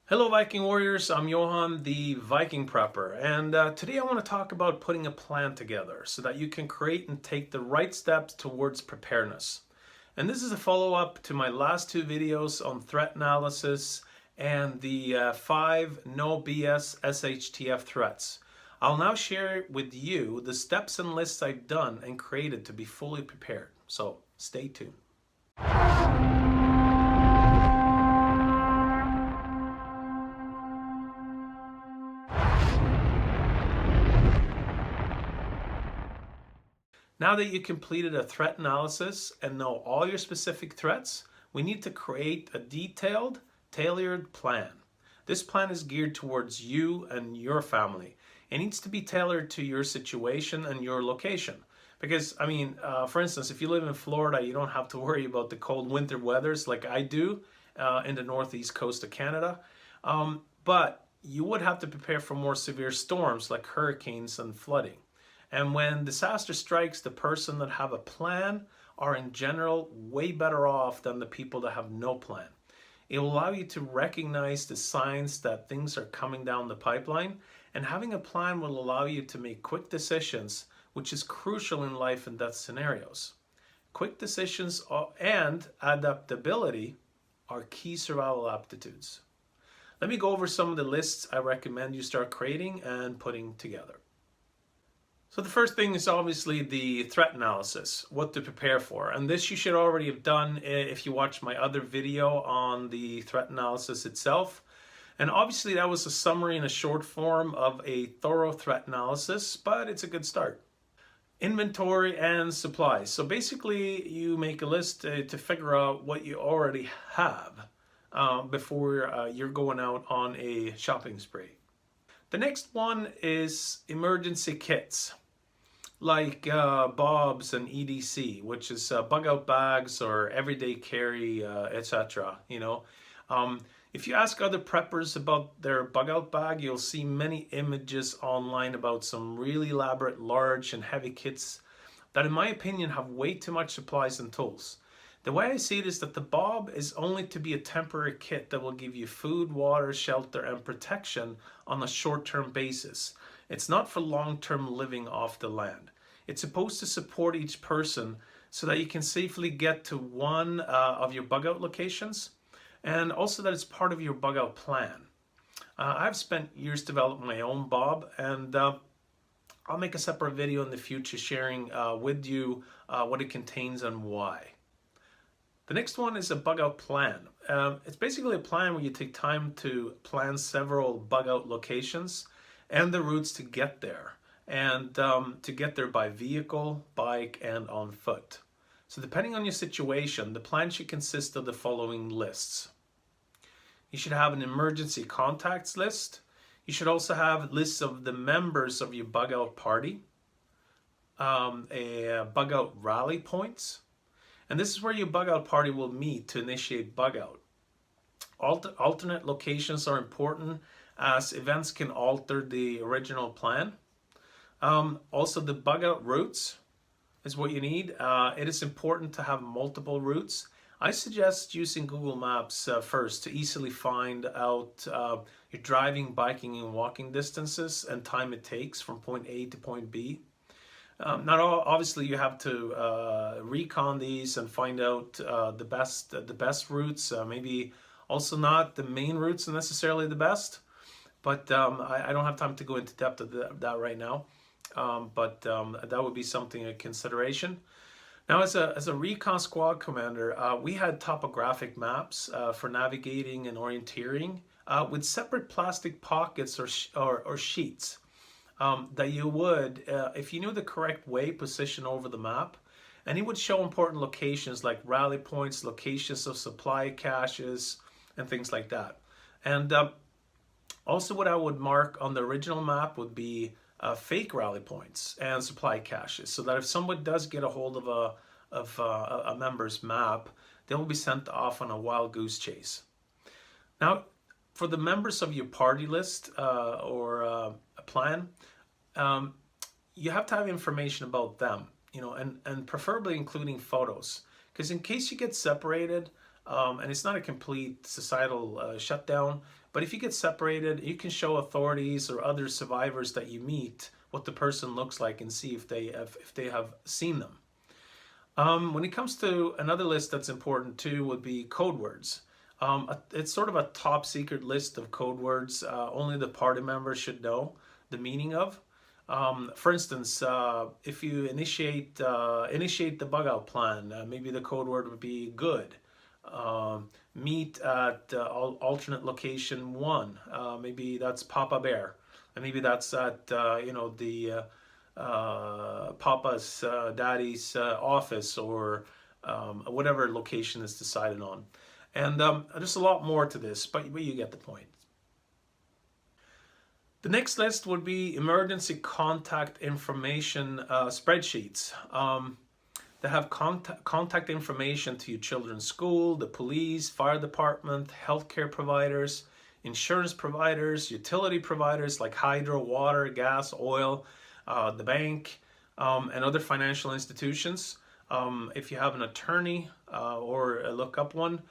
Hello Viking Warriors, I'm Johan the Viking Prepper, and today I want to talk about putting a plan together so that you can create and take the right steps towards preparedness. And this is a follow-up to my last two videos on threat analysis and the 5 no BS shtf threats. I'll now share with you the steps and lists I've done and created to be fully prepared, so stay tuned. Now that you completed a threat analysis and know all your specific threats, we need to create a detailed, tailored plan. This plan is geared towards you and your family. It needs to be tailored to your situation and your location. Because, for instance, if you live in Florida, you don't have to worry about the cold winter weathers like I do in the northeast coast of Canada. But you would have to prepare for more severe storms like hurricanes and flooding. And when disaster strikes, the person that have a plan are in general way better off than the people that have no plan. It will allow you to recognize the signs that things are coming down the pipeline, and having a plan will allow you to make quick decisions, which is crucial in life and death scenarios. Quick decisions and adaptability are key survival aptitudes. Let me go over some of the lists I recommend you start creating and putting together. So the first thing is obviously the threat analysis, what to prepare for. And this you should already have done if you watched my other video on the threat analysis itself. And obviously that was a summary in a short form of a thorough threat analysis, but it's a good start. Inventory and supplies. So basically you make a list to figure out what you already have before you're going out on a shopping spree. The next one is emergency kits, like BOBs and EDC, which is bug out bags or everyday carry, etc. If you ask other preppers about their bug out bag, you'll see many images online about some really elaborate, large and heavy kits that in my opinion have way too much supplies and tools. The way I see it is that the BOB is only to be a temporary kit that will give you food, water, shelter, and protection on a short-term basis. It's not for long-term living off the land. It's supposed to support each person so that you can safely get to one of your bug out locations, and also that it's part of your bug out plan. I've spent years developing my own BOB, and I'll make a separate video in the future sharing with you what it contains and why. The next one is a bug out plan. It's basically a plan where you take time to plan several bug out locations and the routes to get there, and to get there by vehicle, bike, and on foot. So depending on your situation, the plan should consist of the following lists. You should have an emergency contacts list. You should also have lists of the members of your bug out party, a bug out rally points. And this is where your bug out party will meet to initiate bug out. Alternate locations are important as events can alter the original plan. Also the bug out routes is what you need. It is important to have multiple routes. I suggest using Google Maps first to easily find out your driving, biking, and walking distances and time it takes from point A to point B. Obviously you have to recon these and find out the best routes. Maybe also not the main routes necessarily the best, but I don't have time to go into depth of that right now. But that would be something a consideration. Now, as a recon squad commander, we had topographic maps for navigating and orienteering with separate plastic pockets or sheets. That you would, if you knew the correct way, position over the map, and it would show important locations like rally points, locations of supply caches, and things like that. And also what I would mark on the original map would be fake rally points and supply caches, so that if someone does get a hold of a member's map, they will be sent off on a wild goose chase. Now, for the members of your party list or a plan, you have to have information about them, and preferably including photos, because in case you get separated and it's not a complete societal shutdown, But if you get separated, you can show authorities or other survivors that you meet what the person looks like and see if they have seen them. When it comes to another list that's important too would be code words. It's sort of a top secret list of code words only the party members should know the meaning of. For instance, if you initiate the bug out plan, maybe the code word would be good. Meet at alternate location 1. Maybe that's Papa Bear, and maybe that's at the Papa's Daddy's office, or whatever location is decided on. And there's a lot more to this, but you get the point. The next list would be emergency contact information spreadsheets. They have contact information to your children's school, the police, fire department, healthcare providers, insurance providers, utility providers like hydro, water, gas, oil, the bank, and other financial institutions. If you have an attorney or look up one,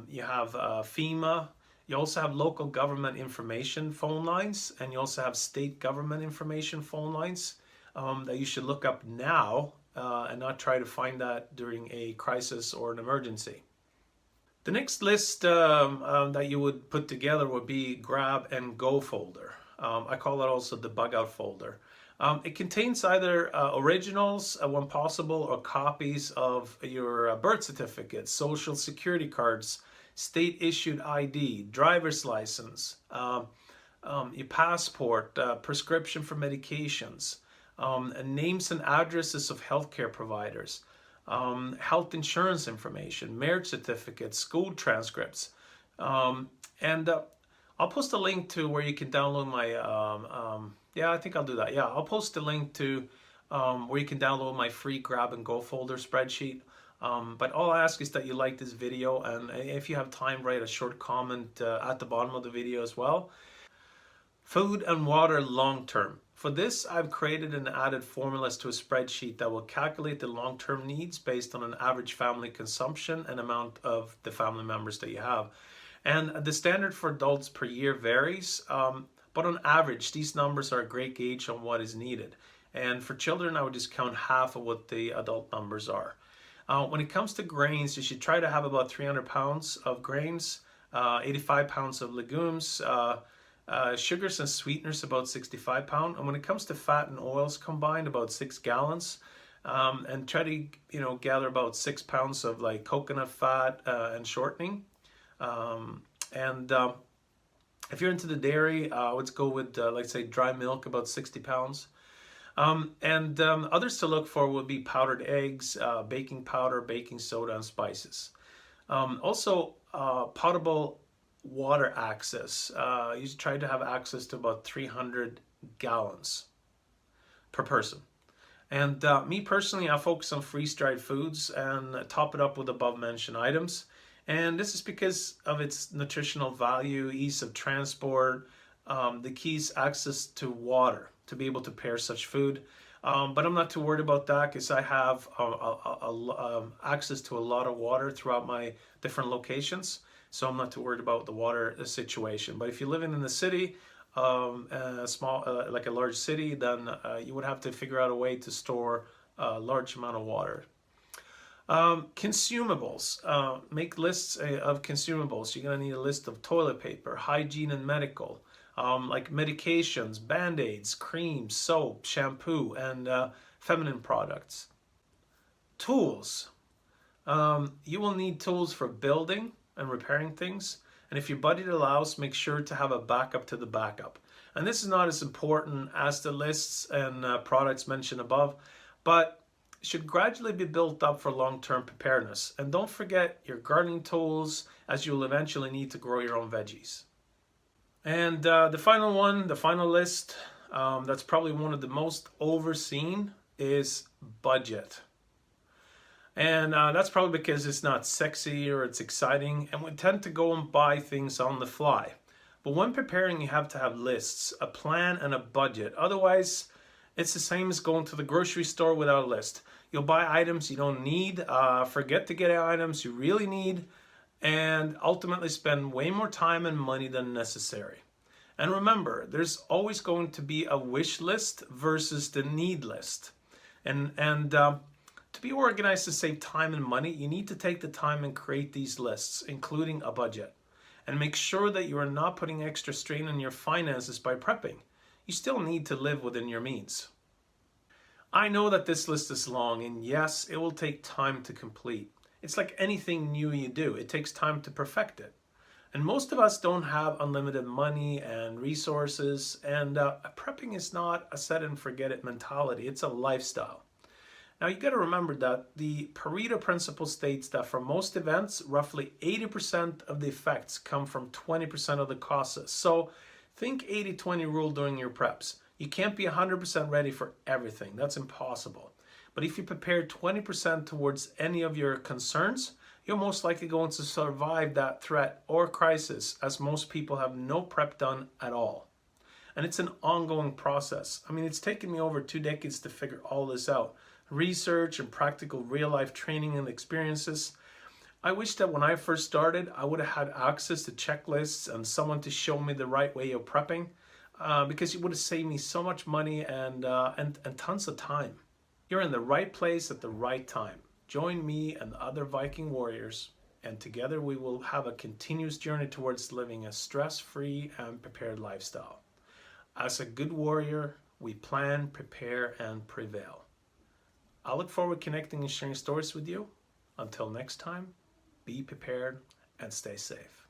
you have FEMA. You also have local government information phone lines, and you also have state government information phone lines that you should look up now and not try to find that during a crisis or an emergency. The next list that you would put together would be grab and go folder. I call it also the bug out folder. It contains either originals when possible, or copies of your birth certificate, social security cards, state issued ID, driver's license, your passport, prescription for medications, names and addresses of healthcare providers, health insurance information, marriage certificates, school transcripts, and I'll post a link to where you can download my yeah, I think I'll do that. Yeah, I'll post a link to where you can download my free grab and go folder spreadsheet. But all I ask is that you like this video, and if you have time, write a short comment at the bottom of the video as well. Food and water long term. For this, I've created and added formulas to a spreadsheet that will calculate the long-term needs based on an average family consumption and amount of the family members that you have. And the standard for adults per year varies, but on average, these numbers are a great gauge on what is needed. And for children, I would just count half of what the adult numbers are. When it comes to grains, you should try to have about 300 pounds of grains, 85 pounds of legumes, sugars and sweeteners about 65 pounds. And when it comes to fat and oils combined, about 6 gallons. And try to gather about 6 pounds of like coconut fat and shortening. If you're into the dairy, let's go with like say dry milk, about 60 pounds. Others to look for would be powdered eggs, baking powder, baking soda, and spices. Also, potable water access. You should try to have access to about 300 gallons per person. And me personally, I focus on freeze-dried foods and top it up with above-mentioned items. And this is because of its nutritional value, ease of transport. The key is access to water to be able to pair such food. But I'm not too worried about that because I have access to a lot of water throughout my different locations. So I'm not too worried about the water situation. But if you're living in the city, like a large city, then you would have to figure out a way to store a large amount of water. Consumables. Make lists of consumables. You're going to need a list of toilet paper, hygiene and medical, like medications, band-aids, creams, soap, shampoo, and feminine products. Tools. You will need tools for building and repairing things. And if your budget allows, make sure to have a backup to the backup. And this is not as important as the lists and products mentioned above, but should gradually be built up for long-term preparedness. And don't forget your gardening tools, as you'll eventually need to grow your own veggies. And the final list, that's probably one of the most overseen, is budget. And that's probably because it's not sexy or it's exciting, and we tend to go and buy things on the fly. But when preparing, you have to have lists, a plan, and a budget. Otherwise, it's the same as going to the grocery store without a list. You'll buy items you don't need, forget to get items you really need, and ultimately spend way more time and money than necessary. And remember, there's always going to be a wish list versus the need list. And to be organized to save time and money, you need to take the time and create these lists, including a budget. And make sure that you are not putting extra strain on your finances by prepping. You still need to live within your means. I know that this list is long, and yes, it will take time to complete. It's like anything new you do, it takes time to perfect it. And most of us don't have unlimited money and resources, and prepping is not a set and forget it mentality, it's a lifestyle. Now you got to remember that the Pareto principle states that for most events, roughly 80% of the effects come from 20% of the causes. So think 80-20 rule during your preps. You can't be 100% ready for everything. That's impossible. But if you prepare 20% towards any of your concerns, you're most likely going to survive that threat or crisis, as most people have no prep done at all. And it's an ongoing process. I mean, it's taken me over 2 decades to figure all this out. Research and practical real-life training and experiences. I wish that when I first started, I would have had access to checklists and someone to show me the right way of prepping, because it would have saved me so much money and tons of time. You're in the right place at the right time. Join me and other Viking warriors, and together we will have a continuous journey towards living a stress-free and prepared lifestyle. As a good warrior, we plan, prepare, and prevail. I look forward to connecting and sharing stories with you. Until next time, be prepared and stay safe.